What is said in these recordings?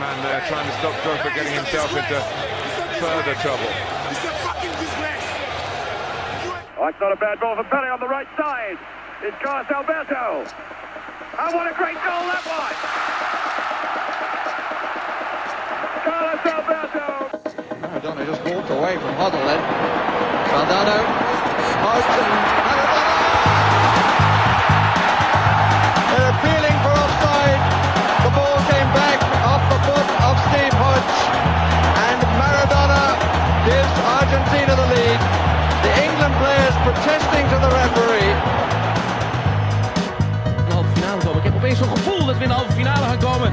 man there, trying to stop Drogba getting himself into further trouble. Oh, it's not a bad ball for Pele on the right side. It's Carlos Alberto. And what a great goal that was! Carlos Alberto. Maradona just walked away from Hoddle then. Valdano smoked and Maradona! They're appealing for offside. The ball came back off the foot of Steve Hodge. And Maradona gives Argentina the lead. The England players protesting to the referee. Halve finale komen. Ik heb opeens zo'n gevoel dat we in de halve finale gaan komen.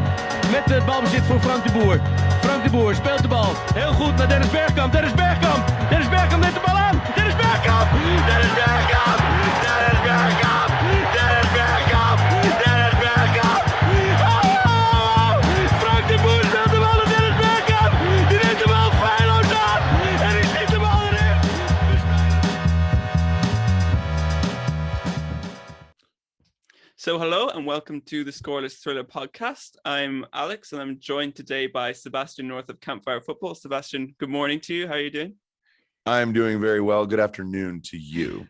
Met de balbezit voor Frank de Boer. Frank de Boer speelt de bal. Heel goed naar Dennis Bergkamp. Dennis Bergkamp. Dennis Bergkamp neemt de bal aan. Dennis Bergkamp. Dennis Bergkamp. Dennis Bergkamp. Dennis Bergkamp. Dennis Bergkamp. Oh! Frank de Boer speelt de bal naar Dennis Bergkamp. Die neemt de bal feilloos aan. En die schiet de bal erin. So hello and welcome to the Scoreless Thriller podcast. I'm Alex and I'm joined today by Sebastian North of Campfire Football. Sebastian, good morning to you. How are you doing? I'm doing very well. Good afternoon to you.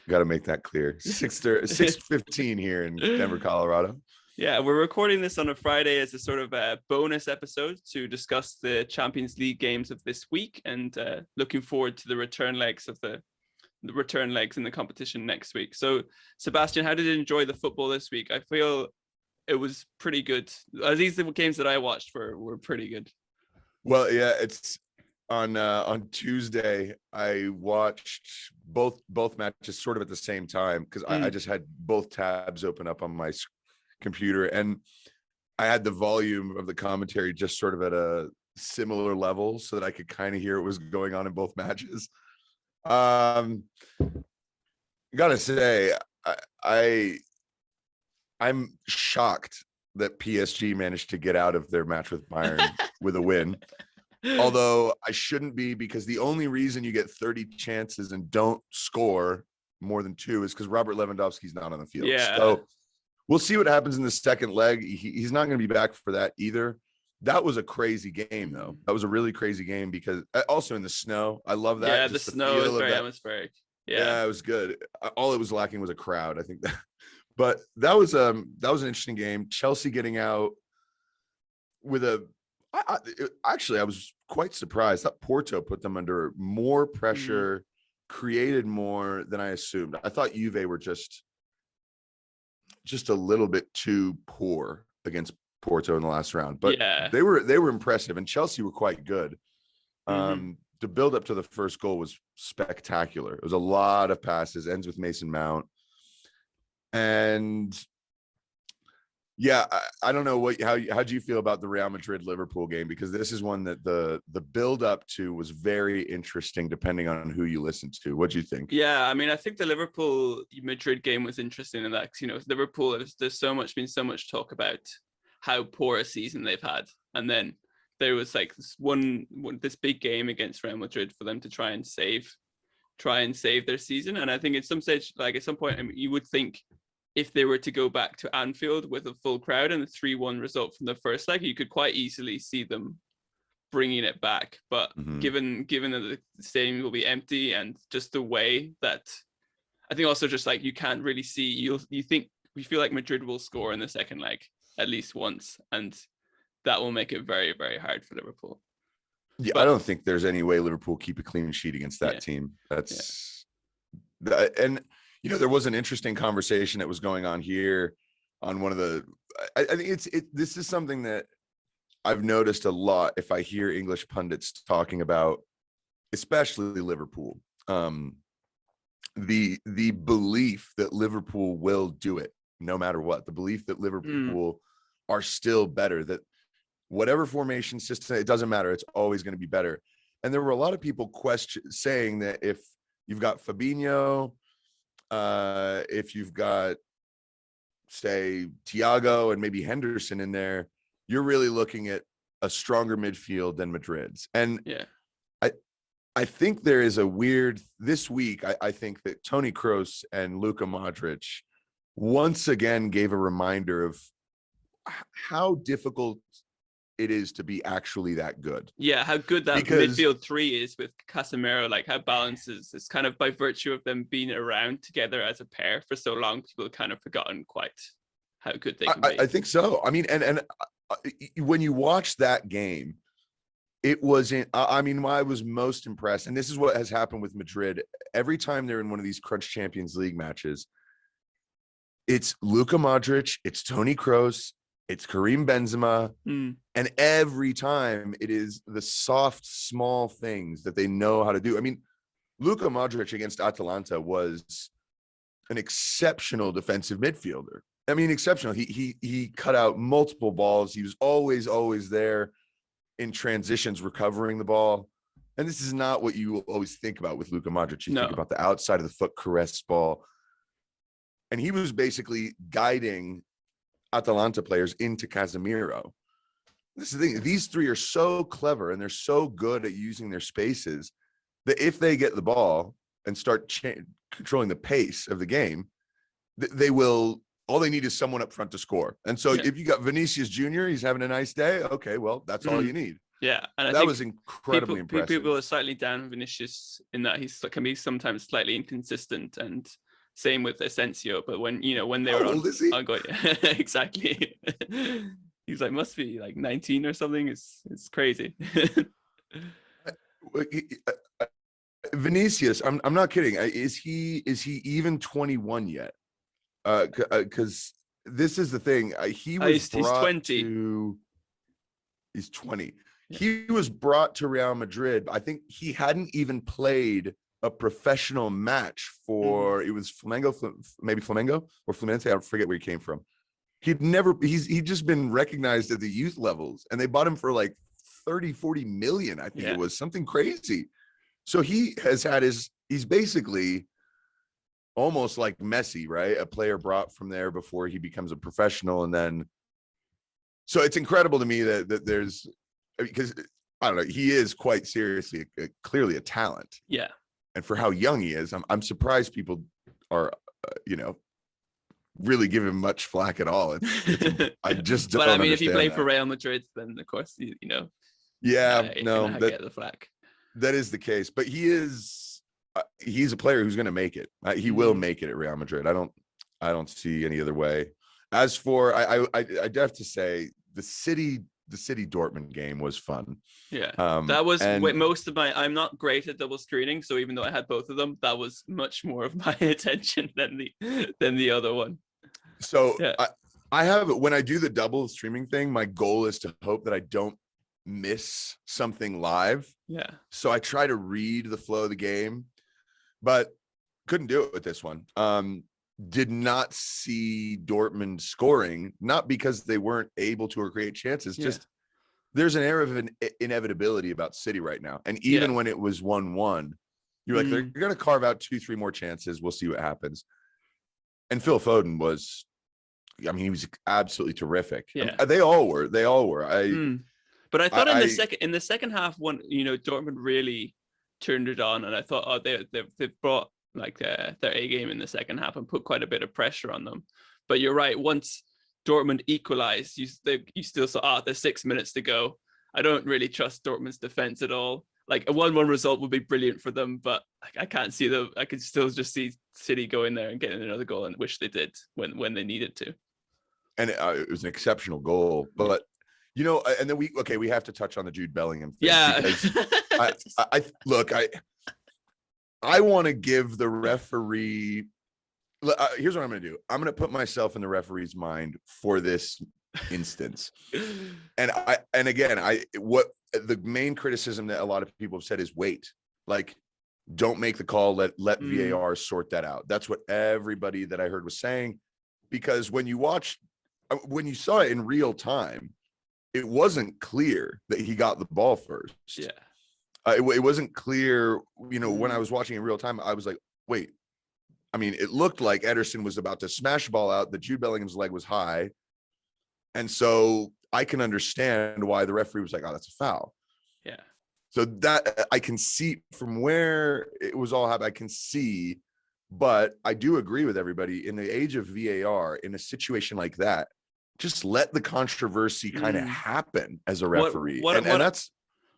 Got to make that clear. 6:15 here in Denver, Colorado. Yeah, we're recording this on a Friday as a sort of a bonus episode to discuss the Champions League games of this week and looking forward to the return legs in the competition next week. So, Sebastian, how did you enjoy the football this week? I feel it was pretty good. At least the games that I watched were pretty good. Well, yeah, it's on Tuesday. I watched both matches sort of at the same time because I just had both tabs open up on my computer, and I had the volume of the commentary just sort of at a similar level so that I could kind of hear what was going on in both matches. Gotta say, I'm shocked that PSG managed to get out of their match with Bayern with a win. Although I shouldn't be, because the only reason you get 30 chances and don't score more than 2 is because Robert Lewandowski's not on the field. Yeah. So we'll see what happens in the second leg. He's not going to be back for that either. That was a crazy game, though. That was a really crazy game because also in the snow. I love that. Yeah, just the snow is very atmospheric. Yeah, it was good. All it was lacking was a crowd, I think. But that was an interesting game. Chelsea getting out with a. Actually, I was quite surprised that Porto put them under more pressure, created more than I assumed. I thought Juve were just a little bit too poor against Porto in the last round, but yeah, they were impressive, and Chelsea were quite good. The build up to the first goal was spectacular. It was a lot of passes, ends with Mason Mount, and yeah, I don't know how do you feel about the Real Madrid Liverpool game, because this is one that the build up to was very interesting depending on who you listen to. What do you think? Yeah, I mean, I think the Liverpool Madrid game was interesting in that, Liverpool, there's been so much talk about how poor a season they've had, and then there was like this big game against Real Madrid for them to try and save their season. And I think at some stage, like at some point, I mean, you would think if they were to go back to Anfield with a full crowd and a 3-1 result from the first leg, you could quite easily see them bringing it back. But given that the stadium will be empty and just the way that, I think also just like you can't really see, we feel like Madrid will score in the second leg at least once, and that will make it very, very hard for Liverpool. Yeah, but I don't think there's any way Liverpool keep a clean sheet against that team. And there was an interesting conversation that was going on here on one of the. I think this is something that I've noticed a lot if I hear English pundits talking about, especially Liverpool. The belief that Liverpool will do it no matter what, the belief that Liverpool are still better, that whatever formation system, it doesn't matter, it's always going to be better. And there were a lot of people saying that if you've got Fabinho, if you've got, say, Thiago and maybe Henderson in there, you're really looking at a stronger midfield than Madrid's. And I think there is a weird, this week, I think that Toni Kroos and Luka Modric once again gave a reminder of how difficult it is to be actually that good. Yeah, how good that Because midfield three is with Casemiro, like how balanced it's kind of by virtue of them being around together as a pair for so long, people have kind of forgotten quite how good they can be. I think so. I mean, and when you watch that game, it wasn't, I mean, I was most impressed, and this is what has happened with Madrid. Every time they're in one of these Crunch Champions League matches, it's Luka Modric, it's Toni Kroos, it's Karim Benzema, and every time it is the soft, small things that they know how to do. I mean, Luka Modric against Atalanta was an exceptional defensive midfielder. I mean, exceptional. He cut out multiple balls. He was always there in transitions, recovering the ball. And this is not what you always think about with Luka Modric. You think about the outside of the foot caress ball. And he was basically guiding Atalanta players into Casemiro. This is the thing. These three are so clever and they're so good at using their spaces that if they get the ball and start controlling the pace of the game, they will. All they need is someone up front to score. And so if you got Vinicius Jr., he's having a nice day. Okay, well, that's all you need. Yeah, and I that think was incredibly impressive. People are slightly down on Vinicius in that he can be sometimes slightly inconsistent, and same with Asensio. But when they were old is he? Exactly. He's like must be like 19 or something. It's crazy. Vinicius, I'm not kidding. Is he even 21 yet? Because this is the thing. He was he's 20. He's 20. Yeah. He was brought to Real Madrid. I think he hadn't even played a professional match for it was Flamengo or Fluminense. I forget where he came from. He'd just been recognized at the youth levels, and they bought him for like 30-40 million. I think it was something crazy. So he has had he's basically almost like Messi, right? A player brought from there before he becomes a professional. And then, so it's incredible to me that there's, because I don't know, he is quite seriously, clearly a talent. Yeah. And for how young he is, I'm surprised people are, really give him much flack at all. I just don't But I mean, if you play that. for Real Madrid, then of course, Yeah, no, that get the flack. That is the case, but he's a player who's going to make it. He will make it at Real Madrid. I don't see any other way. As for, I'd have to say the City Dortmund game was fun. Yeah, that was most of my. I'm not great at double screening, so even though I had both of them, that was much more of my attention than the other one. So yeah. I have, when I do the double streaming thing, my goal is to hope that I don't miss something live. Yeah. So I try to read the flow of the game, but couldn't do it with this one. Did not see Dortmund scoring, not because they weren't able to or create chances. Just there's an air of an inevitability about City right now. And even when it was 1-1, you're like, they're going to carve out 2-3 more chances. We'll see what happens. And Phil Foden was, I mean, he was absolutely terrific. Yeah. They all were. But I thought in the second half, Dortmund really turned it on, and I thought, they've brought like their A game in the second half and put quite a bit of pressure on them. But you're right. Once Dortmund equalized, you still saw, there's 6 minutes to go. I don't really trust Dortmund's defense at all. Like a 1-1 result would be brilliant for them, but I can't see them. I could still just see City go in there and getting another goal, and wish they did when they needed to. And it was an exceptional goal, but and then we have to touch on the Jude Bellingham thing. Yeah. I want to give the referee. Here's what I'm going to do. I'm going to put myself in the referee's mind for this instance. And what the main criticism that a lot of people have said is wait, like, don't make the call. Let VAR sort that out. That's what everybody that I heard was saying, because when you saw it in real time, it wasn't clear that he got the ball first. Yeah. It wasn't clear, when I was watching in real time, I was like, wait, I mean, it looked like Ederson was about to smash the ball out, that Jude Bellingham's leg was high. And so I can understand why the referee was like, oh, that's a foul. Yeah. So that I can see from where it was all happening, I can see, but I do agree with everybody in the age of VAR, in a situation like that, just let the controversy kind of happen as a referee. And that's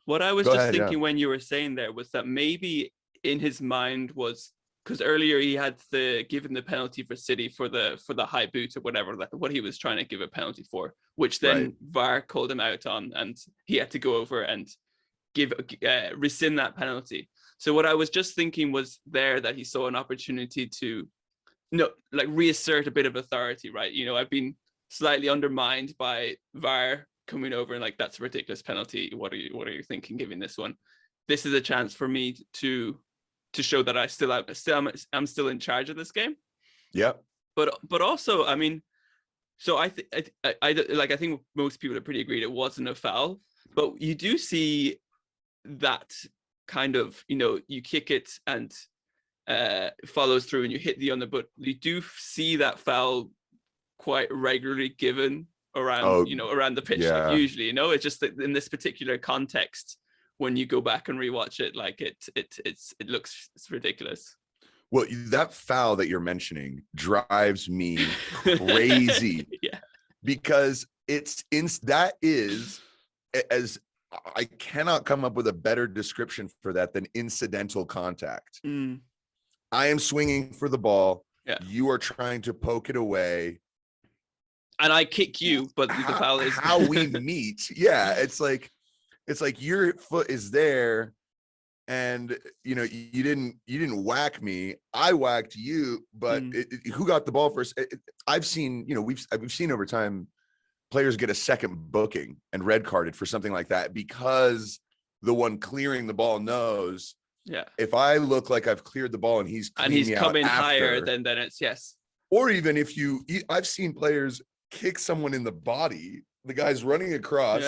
what I was just thinking when you were saying there was that maybe in his mind was, because earlier he had given the penalty for City for the high boot or whatever, what he was trying to give a penalty for, which then VAR called him out on, and he had to go over and rescind that penalty. So what I was just thinking was there that he saw an opportunity to reassert a bit of authority, right? I've been slightly undermined by VAR coming over and like, that's a ridiculous penalty. What are you thinking giving this one? This is a chance for me to show that I'm still in charge of this game. Yeah. But also, I mean, so I think most people are pretty agreed it wasn't a foul, but you do see that kind of, you kick it and follows through and you hit the underfoot. You do see that foul quite regularly given around, around the pitch. Like usually, it's just that in this particular context, when you go back and rewatch it, like it looks ridiculous. Well, that foul that you're mentioning drives me crazy. Because that is, as I cannot come up with a better description for that than incidental contact. I am swinging for the ball. You are trying to poke it away. And I kick you, but the foul is how we meet. It's like your foot is there and you didn't whack me. I whacked you, but who got the ball first? I've seen, we've seen over time players get a second booking and red carded for something like that because the one clearing the ball knows, if I look like I've cleared the ball and he's coming higher, then it's yes. Or even if I've seen players kick someone in the body, the guy's running across,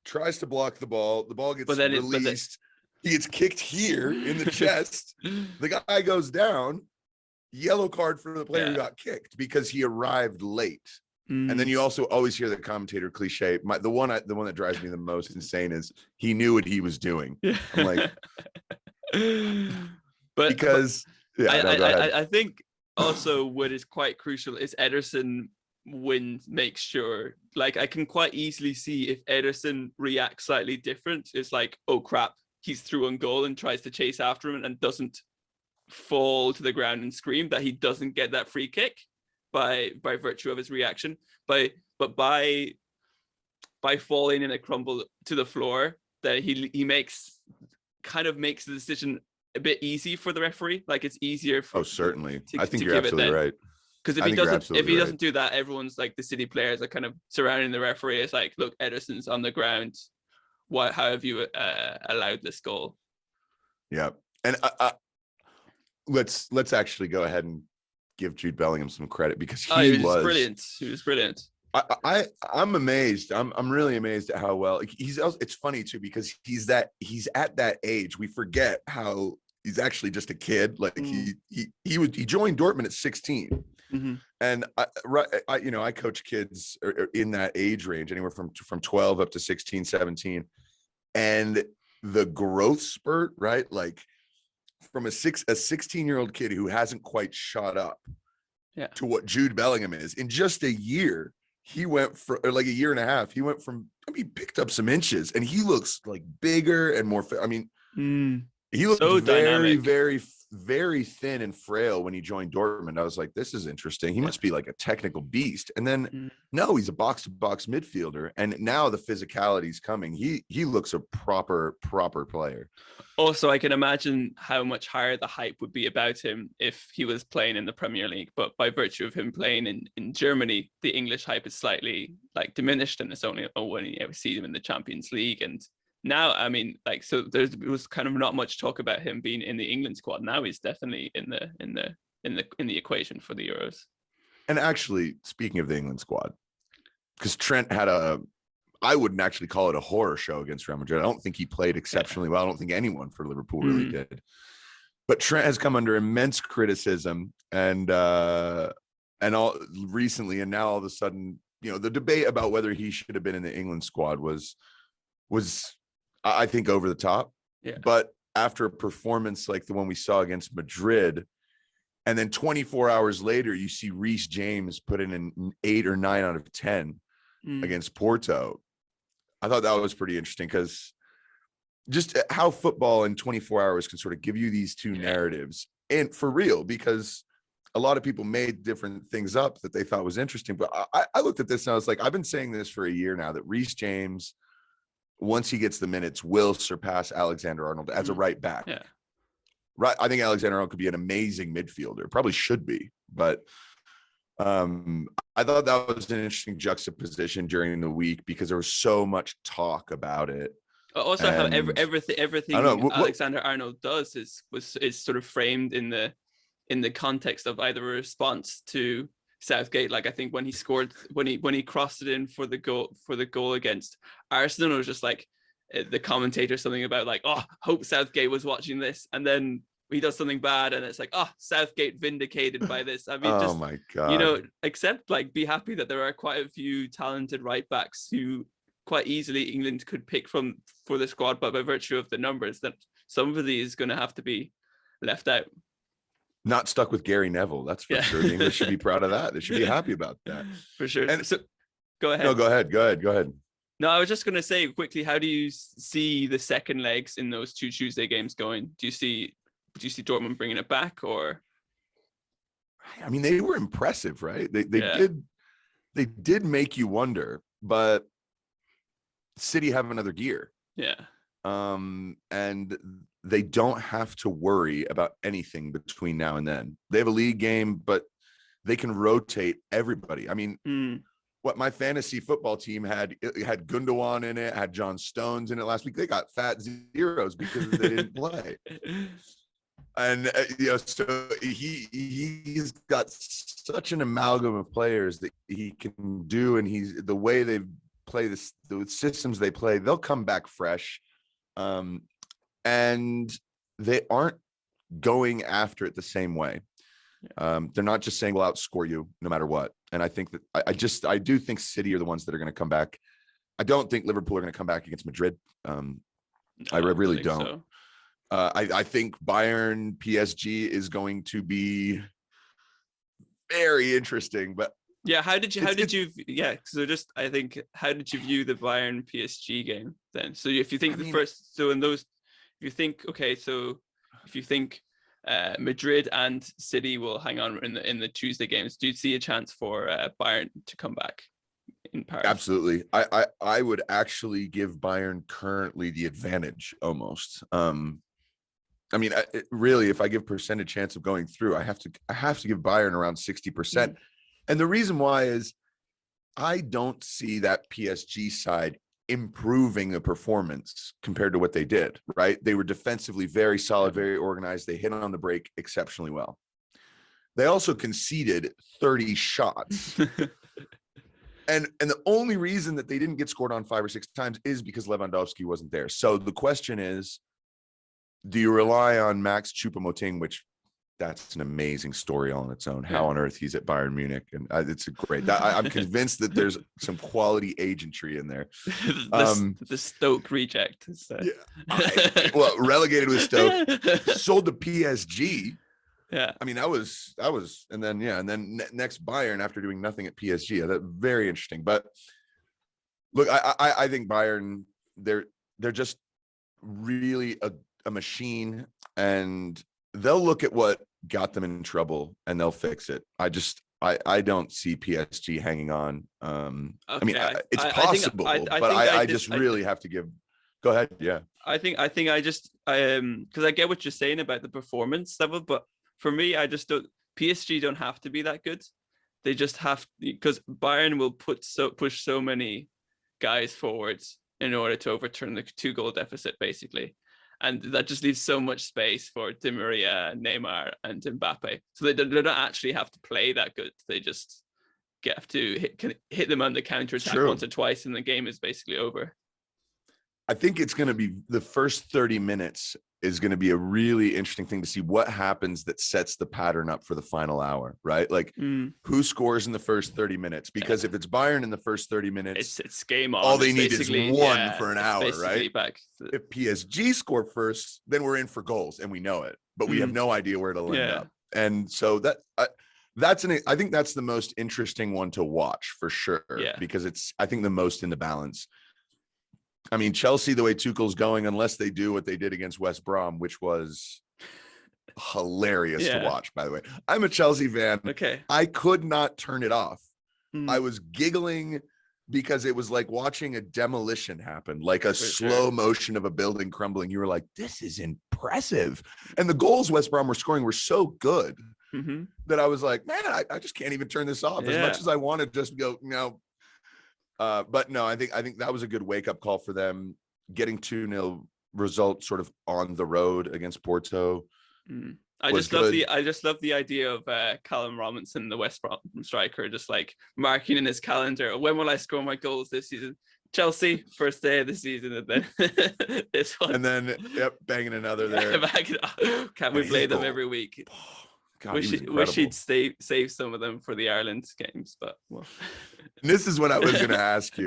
tries to block the ball gets released, he gets kicked here in the chest, the guy goes down, yellow card for the player who got kicked because he arrived late. And then you also always hear the commentator cliche. The one that drives me the most insane is he knew what he was doing. I'm like, I think also what is quite crucial is Ederson makes sure, like, I can quite easily see if Ederson reacts slightly different. It's like, oh crap, he's through on goal and tries to chase after him and doesn't fall to the ground and scream, that he doesn't get that free kick by virtue of his reaction. But by falling in a crumble to the floor, that he makes the decision a bit easy for the referee. Like, it's easier for certainly. I think you're absolutely right. Because if he doesn't do that, everyone's like, the City players are kind of surrounding the referee. It's like, look, Ederson's on the ground. How have you allowed this goal? Yeah, and let's actually go ahead and give Jude Bellingham some credit because he was brilliant. He was brilliant. I'm amazed. I'm really amazed at how well he's. It's funny too because he's at that age. We forget how he's actually just a kid. Like he joined Dortmund at 16. And I coach kids in that age range, anywhere from 12 up to 16, 17. And the growth spurt, right? Like from a 16-year-old kid who hasn't quite shot up to what Jude Bellingham is in just a year. He went for like a year and a half. He went from, he picked up some inches and he looks like bigger and more. He looked so very, dynamic. Very, very thin and frail when he joined Dortmund. I was like, this is interesting. He must be like a technical beast. And then no, he's a box-to-box midfielder. And now the physicality is coming. He looks a proper player. Also, I can imagine how much higher the hype would be about him if he was playing in the Premier League. But by virtue of him playing in Germany, the English hype is slightly like diminished, and it's only when you ever see him in the Champions League. And now, I mean, like, so there was kind of not much talk about him being in the England squad. Now he's definitely in the equation for the Euros. And actually, speaking of the England squad, because Trent had I wouldn't actually call it a horror show against Real Madrid. I don't think he played exceptionally well. I don't think anyone for Liverpool really did. But Trent has come under immense criticism and all recently, and now all of a sudden, the debate about whether he should have been in the England squad was I think over the top. Yeah. But after a performance like the one we saw against Madrid, and then 24 hours later, you see Reece James put in an 8 or 9 out of 10. against Porto. I thought that was pretty interesting because just how football in 24 hours can sort of give you these two narratives, and for real, because a lot of people made different things up that they thought was interesting. But I looked at this and I was like, I've been saying this for a year now, that Reece James, once he gets the minutes, will surpass Alexander-Arnold as a right back. Yeah. Right. I think Alexander-Arnold could be an amazing midfielder, probably should be, but I thought that was an interesting juxtaposition during the week because there was so much talk about it. Also, how everything Alexander-Arnold does is sort of framed in the context of either a response to Southgate. Like I think when he scored, when he crossed it in for the goal against Arsenal, it was just like the commentator something about like, oh, hope Southgate was watching this, and then he does something bad and it's like, oh, Southgate vindicated by this. I mean, oh just, my God, you know, except like be happy that there are quite a few talented right backs who quite easily England could pick from for the squad, but by virtue of the numbers, that some of these is going to have to be left out. Not stuck with Gary Neville, that's for sure. The English should be proud of that. They should be happy about that. For sure. And so, go ahead. No, go ahead. No, I was just going to say quickly, how do you see the second legs in those two Tuesday games going? Do you see Dortmund bringing it back, or? I mean, they were impressive, right? They did make you wonder, but City have another gear. Yeah. And they don't have to worry about anything between now and then. They have a league game, but they can rotate everybody. I mean, what my fantasy football team had Gundogan in it, had John Stones in it last week. They got fat zeros because they didn't play. And so he's got such an amalgam of players that he can do, and he's the way they play the systems they play, they'll come back fresh, and they aren't going after it the same way. They're not just saying we'll outscore you no matter what. And I think that I do think City are the ones that are going to come back. I don't think Liverpool are going to come back against Madrid. I really don't. So. I think Bayern PSG is going to be very interesting, but yeah, how did you view the Bayern PSG game then? So if you think if you think Madrid and City will hang on in the Tuesday games, do you see a chance for Bayern to come back in Paris? Absolutely. I would actually give Bayern currently the advantage almost. I mean, really, if I give percentage chance of going through, I have to give Bayern around 60%. And the reason why is I don't see that PSG side improving the performance compared to what they did, right? They were defensively very solid, very organized. They hit on the break exceptionally well. They also conceded 30 shots. And the only reason that they didn't get scored on 5 or 6 times is because Lewandowski wasn't there. So the question is, do you rely on Max Choupo-Moting, which that's an amazing story all on its own. How on earth he's at Bayern Munich, and it's a great. I'm convinced that there's some quality agentry in there. The Stoke reject. Well, relegated with Stoke, sold to PSG. Yeah, I mean that was, and then next Bayern after doing nothing at PSG. That's very interesting. But look, I think Bayern they're just really a machine, and they'll look at what got them in trouble and they'll fix it. I don't see PSG hanging on. Okay. I mean, it's possible, but I just really have to give. Go ahead. Yeah. I think I just because I get what you're saying about the performance level, but for me, I just don't. PSG don't have to be that good. They just have, because Bayern will push so many guys forwards in order to overturn the 2-goal deficit, basically. And that just leaves so much space for Di Maria, Neymar, and Mbappe. So they don't actually have to play that good. They just have to hit them on the counter attack once or twice, and the game is basically over. I think it's going to be the first 30 minutes is going to be a really interesting thing to see what happens that sets the pattern up for the final hour, right? Like who scores in the first 30 minutes? Because if it's Bayern in the first 30 minutes, it's game on. All they need is one for an hour, right? Back. If PSG score first, then we're in for goals and we know it, but we have no idea where it'll end up. And so that I think that's the most interesting one to watch for sure. Yeah. Because it's, I think, the most in the balance. I mean, Chelsea, the way Tuchel's going, unless they do what they did against West Brom, which was hilarious to watch, by the way. I'm a Chelsea fan. Okay. I could not turn it off. I was giggling because it was like watching a demolition happen, like a slow motion of a building crumbling. You were like, this is impressive. And the goals West Brom were scoring were so good that I was like, man, I just can't even turn this off as much as I want to just go, no. But no, I think that was a good wake-up call for them, getting 2-0 result sort of on the road against Porto. I just love the idea of Callum Robinson, the West Brom striker, just like marking in his calendar, when will I score my goals this season? Chelsea, first day of the season, and then this one, and then banging another there. Can't we play them every week? God, wish he'd save some of them for the Ireland games, but well. This is what I was going to ask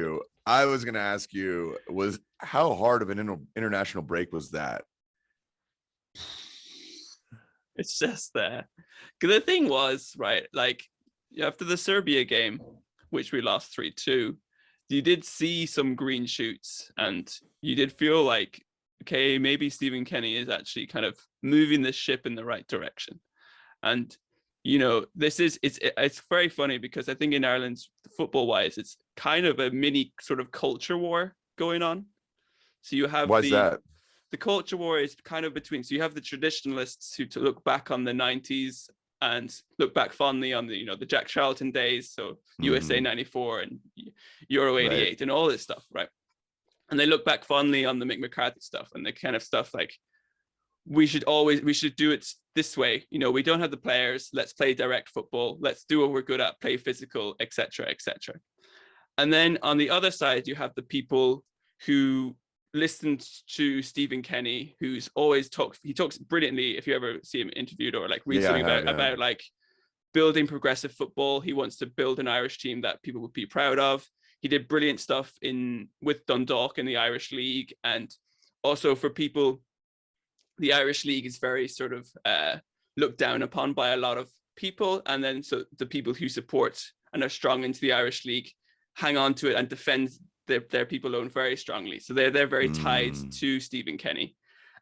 you. Was how hard of an international break was that? It's just there. Because the thing was, right, like after the Serbia game, which we lost 3-2, you did see some green shoots, and you did feel like, okay, maybe Stephen Kenny is actually kind of moving the ship in the right direction. And you know, it's very funny because I think in Ireland, football wise, it's kind of a mini sort of culture war going on. So you have the culture war is kind of between, so you have the traditionalists who to look back on the 90s and look back fondly on the, you know, the Jack Charlton days, so USA 94 and Euro 88 and all this stuff, right? And they look back fondly on the Mick McCarthy stuff and the kind of stuff like, we should do it this way. You know, we don't have the players. Let's play direct football. Let's do what we're good at, play physical, etc., etc. And then on the other side, you have the people who listened to Stephen Kenny, who's always he talks brilliantly. If you ever see him interviewed or like read something about like building progressive football, he wants to build an Irish team that people would be proud of. He did brilliant stuff with Dundalk in the Irish League, and also for people, the Irish League is very sort of looked down upon by a lot of people. And then so the people who support and are strong into the Irish League hang on to it and defend their people own very strongly. So they're very tied to Stephen Kenny.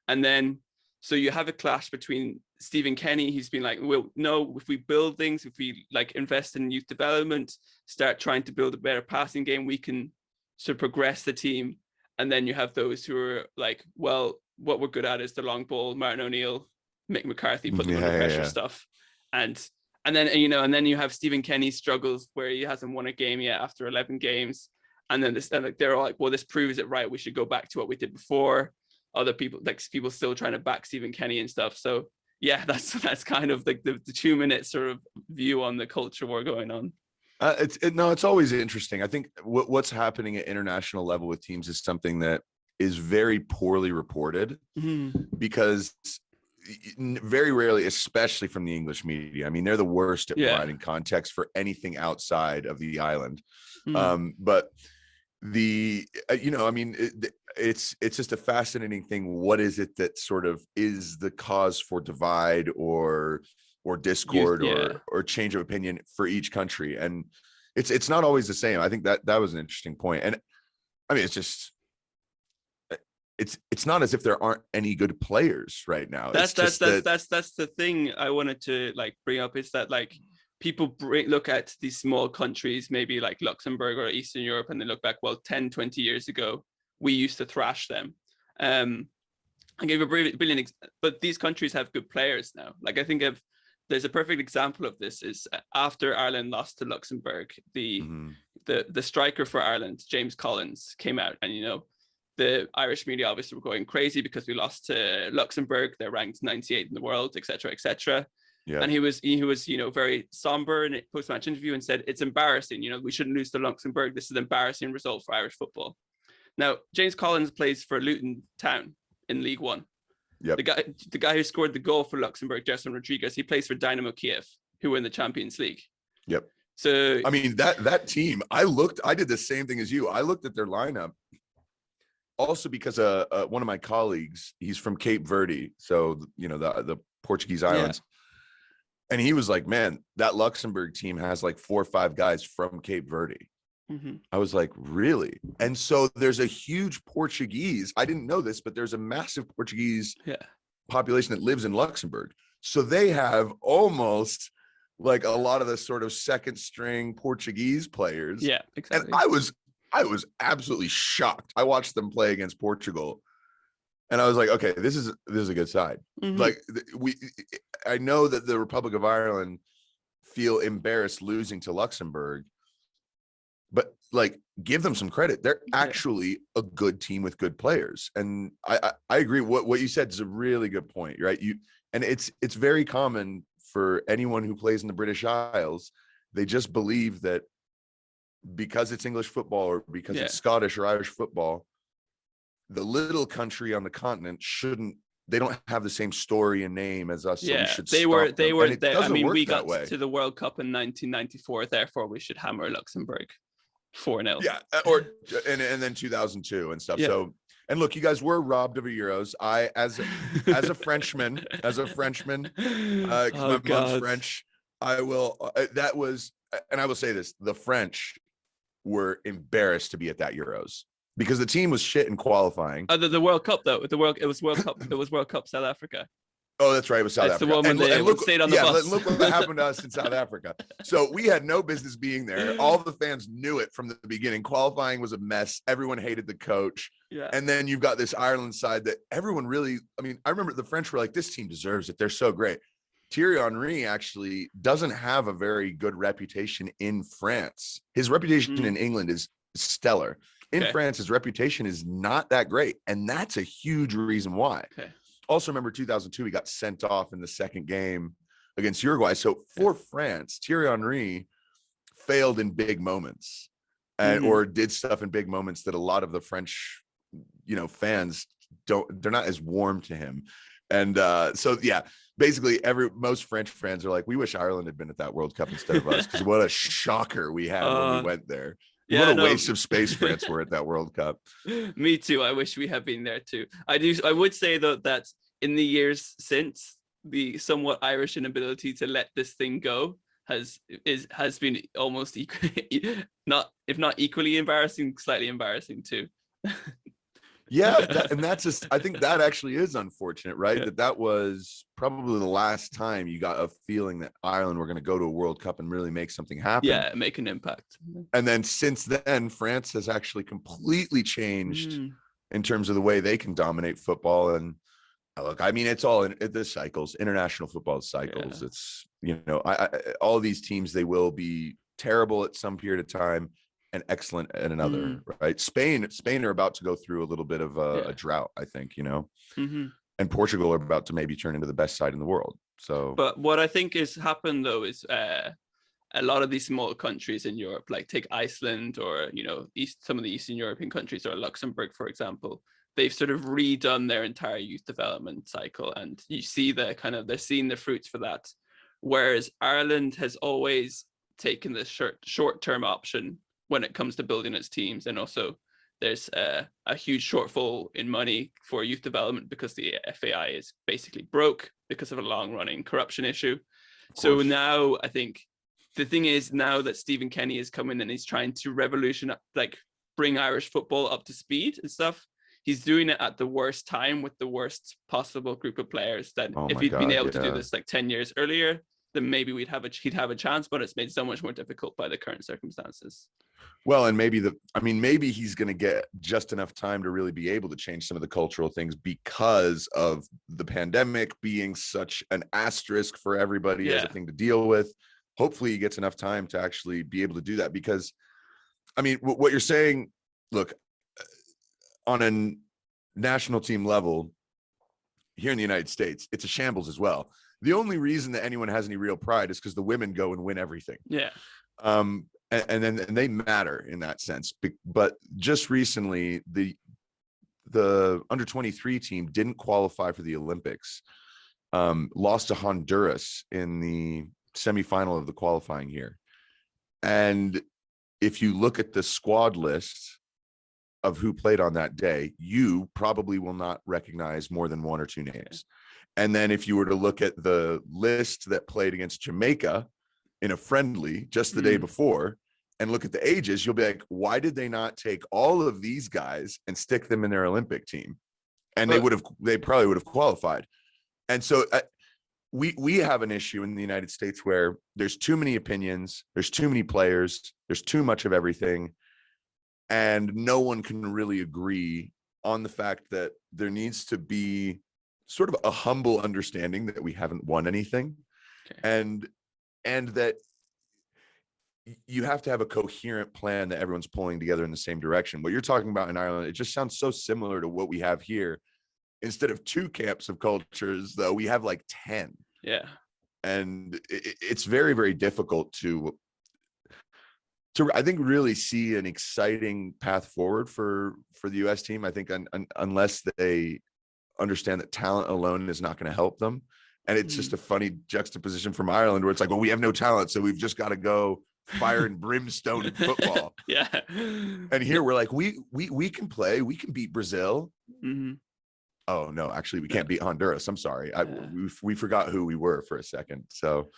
And then, so you have a clash between Stephen Kenny, he's been like, well, no, if we build things, if we like invest in youth development, start trying to build a better passing game, we can sort of progress the team. And then you have those who are like, well, what we're good at is the long ball, Martin O'Neill, Mick McCarthy, put them under pressure stuff. And then, you know, and then you have Stephen Kenny's struggles where he hasn't won a game yet after 11 games. And then they're all like, well, this proves it, right? We should go back to what we did before. Other people, like people still trying to back Stephen Kenny and stuff. So yeah, that's kind of like the 2-minute sort of view on the culture war going on. It's always interesting. I think what's happening at international level with teams is something that is very poorly reported because very rarely, especially from the English media, I mean, they're the worst at providing context for anything outside of the island. But it's just a fascinating thing. What is it that sort of is the cause for divide or discord or change of opinion for each country? And it's not always the same. I think that was an interesting point. And I mean, it's just, it's not as if there aren't any good players right now. That's the thing I wanted to like bring up, is that like people look at these small countries, maybe like Luxembourg or Eastern Europe, and they look back, well, 10, 20 years ago, we used to thrash them. I gave a brilliant, but these countries have good players now. Like I think there's a perfect example of this is after Ireland lost to Luxembourg, the striker for Ireland, James Collins, came out, and you know, the Irish media obviously were going crazy because we lost to Luxembourg. They're ranked 98 in the world, etc., etc. Yeah. And he was, you know, very somber in a post-match interview and said, it's embarrassing. You know, we shouldn't lose to Luxembourg. This is an embarrassing result for Irish football. Now, James Collins plays for Luton Town in League One. Yep. The guy who scored the goal for Luxembourg, Gerson Rodriguez, he plays for Dynamo Kiev, who were in the Champions League. Yep. So I mean, that team, I did the same thing as you. I looked at their lineup also because one of my colleagues, he's from Cape Verde, so you know, the Portuguese islands. And he was like, man, that Luxembourg team has like 4 or 5 guys from Cape Verde. I was like, really? And so there's a huge Portuguese. I didn't know this, but there's a massive Portuguese population that lives in Luxembourg. So they have almost like a lot of the sort of second string Portuguese players. Yeah, exactly. And I was absolutely shocked. I watched them play against Portugal, and I was like, okay, this is a good side. Like I know that the Republic of Ireland feel embarrassed losing to Luxembourg, but like, give them some credit. They're actually a good team with good players. And I agree. What you said is a really good point, right? And it's very common for anyone who plays in the British Isles. They just believe that because it's English football or because it's Scottish or Irish football, the little country on the continent they don't have the same story and name as us. So we should they were there. I mean, we got way. to the World Cup in 1994, therefore we should hammer Luxembourg 4-0. Yeah, and then 2002 and stuff. Yeah. So, and look, you guys were robbed of a Euros. I as a Frenchman, my mom's French. I will. That was, and I will say this: the French were embarrassed to be at that Euros because the team was shit in qualifying. The World Cup though, it was World Cup. It was World Cup South Africa. Oh, that's right. It was South Africa. The one when they stayed on the bus. Look what happened to us in South Africa. So we had no business being there. All the fans knew it from the beginning. Qualifying was a mess. Everyone hated the coach. Yeah. And then you've got this Ireland side that everyone really, I mean, I remember the French were like, this team deserves it. They're so great. Thierry Henry actually doesn't have a very good reputation in France. His reputation in England is stellar. In France, his reputation is not that great. And that's a huge reason why. Okay. Also, remember 2002, he got sent off in the second game against Uruguay. So for France, Thierry Henry failed in big moments or did stuff in big moments that a lot of the French, fans they're not as warm to him. And so, yeah, basically most French fans are like, we wish Ireland had been at that World Cup instead of us, because what a shocker we had when we went there. What a waste of space France were at that World Cup. Me too. I wish we had been there too. I would say though that in the years since, the somewhat Irish inability to let this thing go has been almost if not equally embarrassing, slightly embarrassing too. Yeah, I think that actually is unfortunate, right? Yeah. That was probably the last time you got a feeling that Ireland were going to go to a World Cup and really make something happen. Yeah, make an impact. And then since then, France has actually completely changed in terms of the way they can dominate football. And look, I mean, it's all in the cycles. International football cycles. Yeah. It's all these teams, they will be terrible at some period of time and excellent at another, right? Spain are about to go through a little bit of a drought, I think, and Portugal are about to maybe turn into the best side in the world. So, but what I think is happened though is a lot of these small countries in Europe, like take Iceland or some of the Eastern European countries or Luxembourg, for example, they've sort of redone their entire youth development cycle, and you see they're seeing the fruits for that. Whereas Ireland has always taken the short-term option when it comes to building its teams, and also there's a huge shortfall in money for youth development because the FAI is basically broke because of a long-running corruption issue. So now I think the thing is, now that Stephen Kenny is coming and he's trying to bring Irish football up to speed and stuff, he's doing it at the worst time with the worst possible group of players. That if he'd been able to do this 10 years earlier, then maybe he'd have a chance, but it's made so much more difficult by the current circumstances. Well, and maybe he's going to get just enough time to really be able to change some of the cultural things because of the pandemic being such an asterisk for everybody as a thing to deal with. Hopefully he gets enough time to actually be able to do that, because I mean, what you're saying, look, on a national team level here in the United States, it's a shambles as well. The only reason that anyone has any real pride is because the women go and win everything. Yeah. And they matter in that sense. But just recently, the under-23 team didn't qualify for the Olympics, lost to Honduras in the semifinal of the qualifying here. And if you look at the squad list of who played on that day, you probably will not recognize more than one or two names. And then if you were to look at the list that played against Jamaica in a friendly just the day before and look at the ages, you'll be like, why did they not take all of these guys and stick them in their Olympic team? And they probably would have qualified. And so we have an issue in the United States where there's too many opinions, there's too many players, there's too much of everything, and no one can really agree on the fact that there needs to be sort of a humble understanding that we haven't won anything, and that you have to have a coherent plan that everyone's pulling together in the same direction. What you're talking about in Ireland, it just sounds so similar to what we have here. Instead of 2 camps of cultures, though, we have like 10. Yeah. And it's very, very difficult to I think really see an exciting path forward for the US team. I think unless they understand that talent alone is not going to help them. And it's just a funny juxtaposition from Ireland where it's like, well, we have no talent, so we've just got to go fire and brimstone in football. Yeah. And here we're like, we can play, we can beat Brazil. Oh no, actually we can't beat Honduras. I'm sorry. We forgot who we were for a second. So,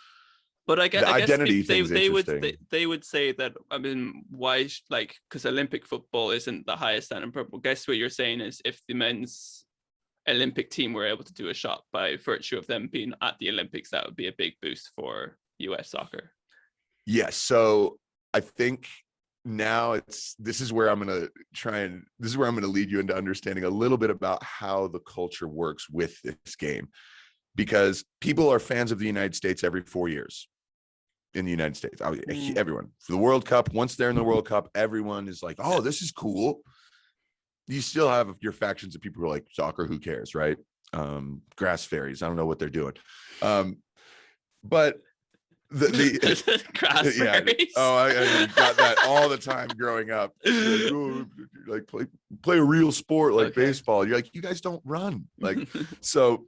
but I guess identity they would say that, I mean, why, like, because Olympic football isn't the highest standard. But guess what you're saying is if the men's Olympic team were able to do a shot by virtue of them being at the Olympics, that would be a big boost for US soccer. Yes. So I think now this is where I'm going to lead you into understanding a little bit about how the culture works with this game, because people are fans of the United States every 4 years in the United States. Everyone for the World Cup, once they're in the World Cup, everyone is like, oh, this is cool. You still have your factions of people who are like, soccer, who cares, right? Grass fairies, I don't know what they're doing. But the grass fairies. I got that all the time growing up. Like play a real sport like baseball. You're like, you guys don't run. Like, so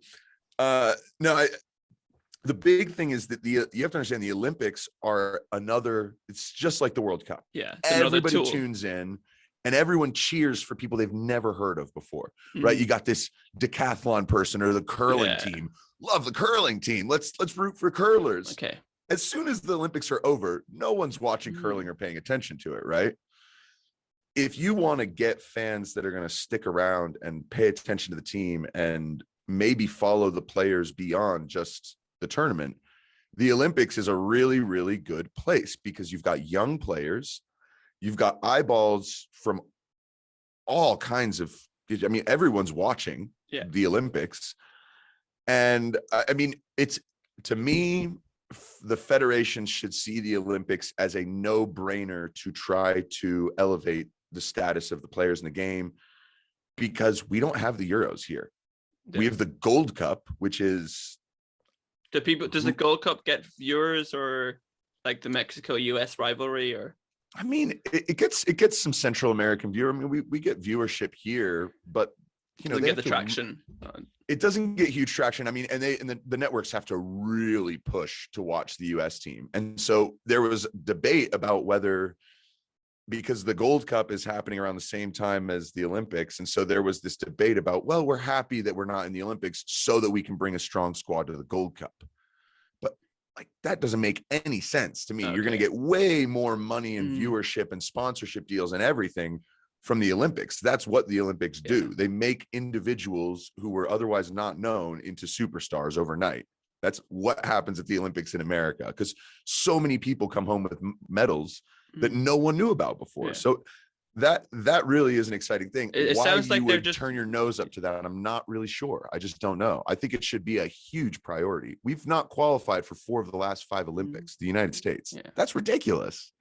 no, the big thing is that you have to understand the Olympics are it's just like the World Cup. Yeah. Everybody tunes in and everyone cheers for people they've never heard of before, right? You got this decathlon person or the curling team. Love the curling team. Let's root for curlers. Okay. As soon as the Olympics are over, no one's watching curling or paying attention to it, right? If you want to get fans that are going to stick around and pay attention to the team and maybe follow the players beyond just the tournament, the Olympics is a really, really good place because you've got young players, you've got eyeballs from all kinds of, I mean, everyone's watching the Olympics. And I mean, to me, the federation should see the Olympics as a no-brainer to try to elevate the status of the players in the game, because we don't have the Euros here. We have the Gold Cup, which is does the Gold Cup get viewers, or like the Mexico-US rivalry? Or I mean, it gets some Central American viewer. I mean, we get viewership here, but they get the traction. It doesn't get huge traction. I mean, and the networks have to really push to watch the US team. And so there was debate about whether, because the Gold Cup is happening around the same time as the Olympics. And so there was this debate about, well, we're happy that we're not in the Olympics so that we can bring a strong squad to the Gold Cup. But like, that doesn't make any sense to me. You're going to get way more money and viewership and sponsorship deals and everything from the Olympics. That's what the Olympics do. They make individuals who were otherwise not known into superstars overnight. That's what happens at the Olympics in America, because so many people come home with medals that no one knew about before. So that really is an exciting thing. It sounds like they're just turn your nose up to that. I'm not really sure. I just don't know. I think it should be a huge priority. We've not qualified for 4 of the last 5 Olympics, the United States. That's ridiculous.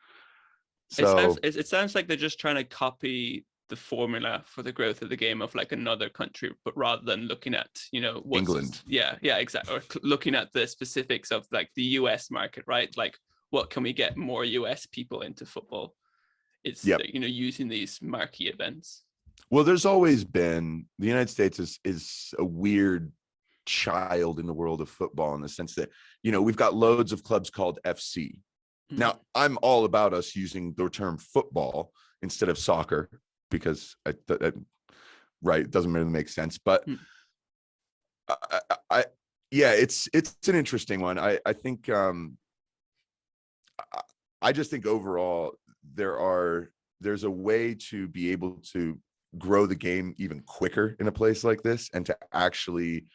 So it sounds like they're just trying to copy the formula for the growth of the game of like another country, but rather than looking at, England. Yeah, exactly. Or looking at the specifics of like the US market, right? Like, what can we get more US people into football? It's, using these marquee events. Well, there's always been, the United States is a weird child in the world of football, in the sense that, we've got loads of clubs called FC. Now, I'm all about us using the term football instead of soccer. because right, it doesn't really make sense. But yeah, it's an interesting one. I think I just think overall there's a way to be able to grow the game even quicker in a place like this, and to actually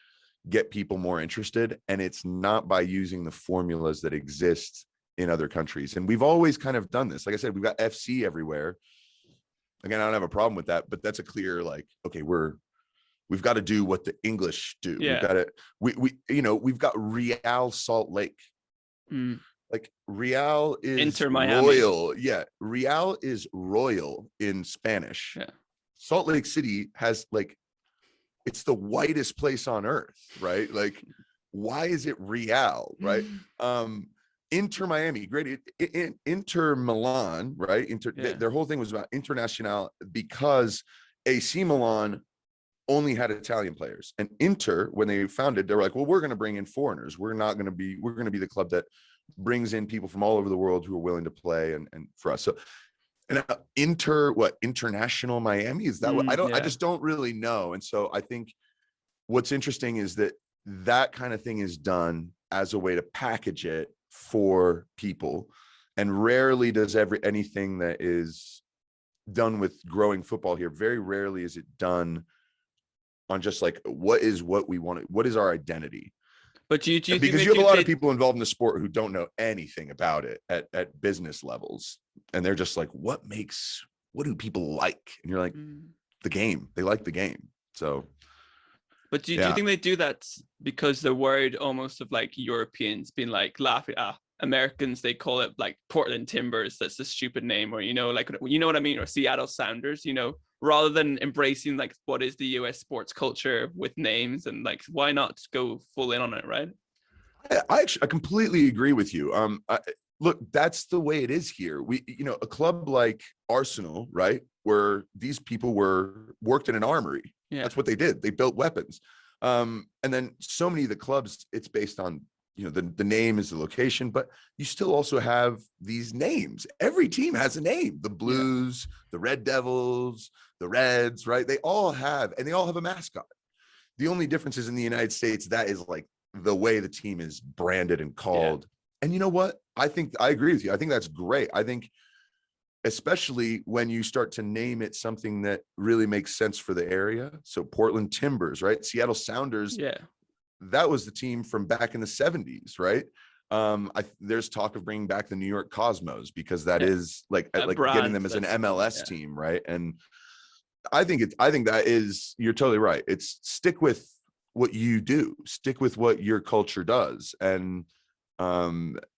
get people more interested. And it's not by using the formulas that exist in other countries. And we've always kind of done this. Like I said, we've got FC everywhere. Again, I don't have a problem with that, but that's a clear, like, okay, we've got to do what the English do. Yeah. We've got to, we've got Real Salt Lake. Like Real is Inter Miami. royal. Yeah. Real is royal in Spanish. Yeah. Salt Lake City has, like, it's the whitest place on earth, right? Like, why is it Real, right? Inter Miami, great. Inter Milan, right? Their whole thing was about International, because AC Milan only had Italian players, and Inter, when they founded, they were like, well, we're going to bring in foreigners. We're going to be the club that brings in people from all over the world who are willing to play, and for us. So, and International Miami, is that what I just don't really know. And so I think what's interesting is that kind of thing is done as a way to package it for people, and rarely does anything that is done with growing football here, very rarely is it done on just like, what we want, what is our identity. But do you think, because you have a lot of people involved in the sport who don't know anything about it at business levels, and they're just like, what do people like? And you're like, the game. They like the game. So but do you think they do that because they're worried almost of like Europeans being like laughing at Americans? They call it like Portland Timbers. That's a stupid name, or like, you know what I mean, or Seattle Sounders, rather than embracing like what is the US sports culture with names, and like, why not go full in on it, right? I completely agree with you. Look, that's the way it is here. A club like Arsenal, right, where these people worked in an armory. Yeah. That's what they did. They built weapons. And then so many of the clubs, it's based on, the name is the location, but you still also have these names. Every team has a name. The Blues, the Red Devils, the Reds, right? They all have a mascot. The only difference is in the United States, that is like the way the team is branded and called. Yeah. And you know what? I agree with you. I think that's great. I think especially when you start to name it something that really makes sense for the area. So Portland Timbers, right? Seattle Sounders. Yeah. That was the team from back in the 70s, right? There's talk of bringing back the New York Cosmos, because that is like getting them as an MLS team, right? And I think that is, you're totally right. It's stick with what you do, stick with what your culture does. And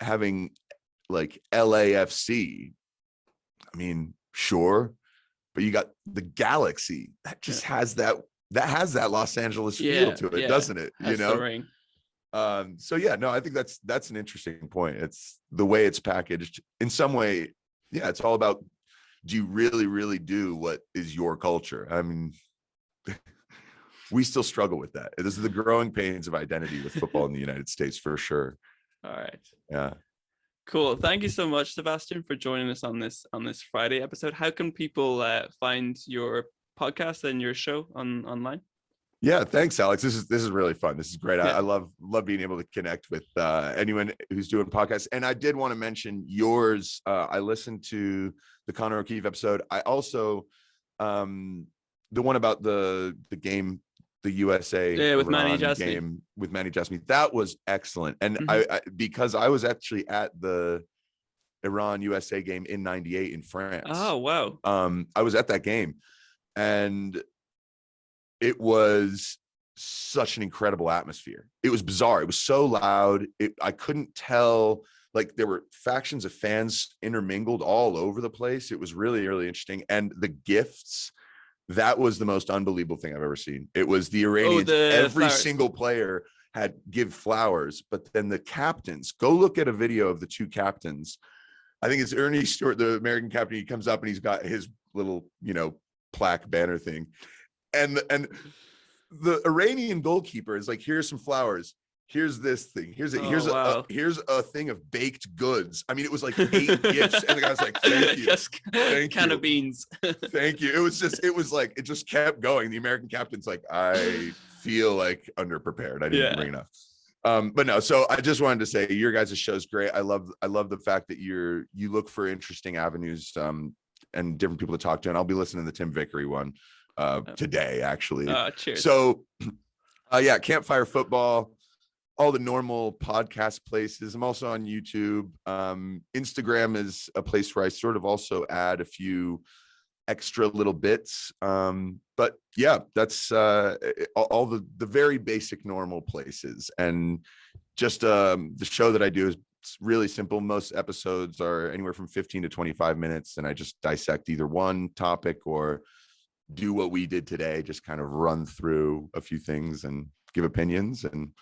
having like LAFC, I mean, sure, but you got the Galaxy that just has that Los Angeles feel to it, doesn't it? That's the ring. So yeah, no, I think that's an interesting point. It's the way it's packaged in some way. Yeah, it's all about, do you really, really do what is your culture? I mean, we still struggle with that. This is the growing pains of identity with football in the United States, for sure. All right. Yeah. Cool. Thank you so much, Sebastian, for joining us on this Friday episode. How can people find your podcast and your show online? Yeah, thanks, Alex. This is really fun. This is great. Yeah. I love being able to connect with anyone who's doing podcasts. And I did want to mention yours. I listened to the Conor O'Keefe episode. I also the one about the game, the USA with Manny Jasmine. Game with Manny Jasmine. That was excellent. And I because I was actually at the Iran USA game in '98 in France. Oh, wow. I was at that game, and it was such an incredible atmosphere. It was bizarre. It was so loud. I couldn't tell, like, there were factions of fans intermingled all over the place. It was really, really interesting. And the gifts, that was the most unbelievable thing I've ever seen. It was the Iranians, every flowers. Single player had give flowers, but then the captains, go look at a video of the two captains. I think it's Ernie Stewart, the American captain. He comes up and he's got his little, plaque banner thing. And the Iranian goalkeeper is like, here's some flowers. here's this thing. Here's wow. here's a thing of baked goods. I mean, it was like 8 gifts, and the guy was like, "Thank you, thank can you. of beans." Thank you." It was like it just kept going. The American captain's like, "I feel like underprepared. I didn't bring enough." But no. So I just wanted to say your guys' show's great. I love the fact that you look for interesting avenues and different people to talk to. And I'll be listening to the Tim Vickery one today, actually. Cheers. So yeah, Campfire Football, all the normal podcast places. I'm also on YouTube. Instagram is a place where I sort of also add a few extra little bits. But yeah, that's all the very basic normal places. And just the show that I do is really simple. Most episodes are anywhere from 15 to 25 minutes, and I just dissect either one topic or do what we did today, just kind of run through a few things and give opinions. And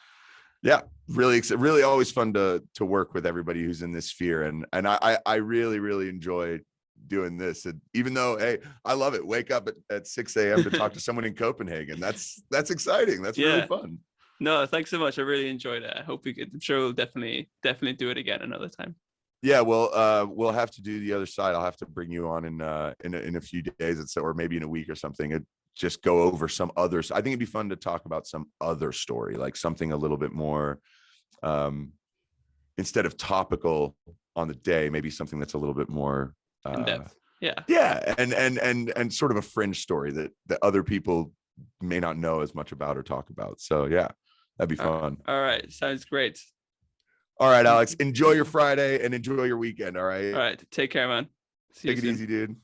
yeah, really always fun to work with everybody who's in this sphere. And I really enjoy doing this. And even though, hey, I love it. Wake up at 6 a.m. to talk to someone in Copenhagen. That's exciting. That's really fun. No, thanks so much. I really enjoyed it. I hope I'm sure we'll definitely do it again another time. Yeah, well, we'll have to do the other side. I'll have to bring you on in a few days, or maybe in a week or something. Just go over some others. I think it'd be fun to talk about some other story, like something a little bit more, instead of topical on the day, maybe something that's a little bit more in depth. Yeah, and sort of a fringe story that other people may not know as much about or talk about. So yeah, that'd be fun. All right, sounds great. All right, Alex, enjoy your Friday and enjoy your weekend. All right. All right, take care, man. Take it easy, dude.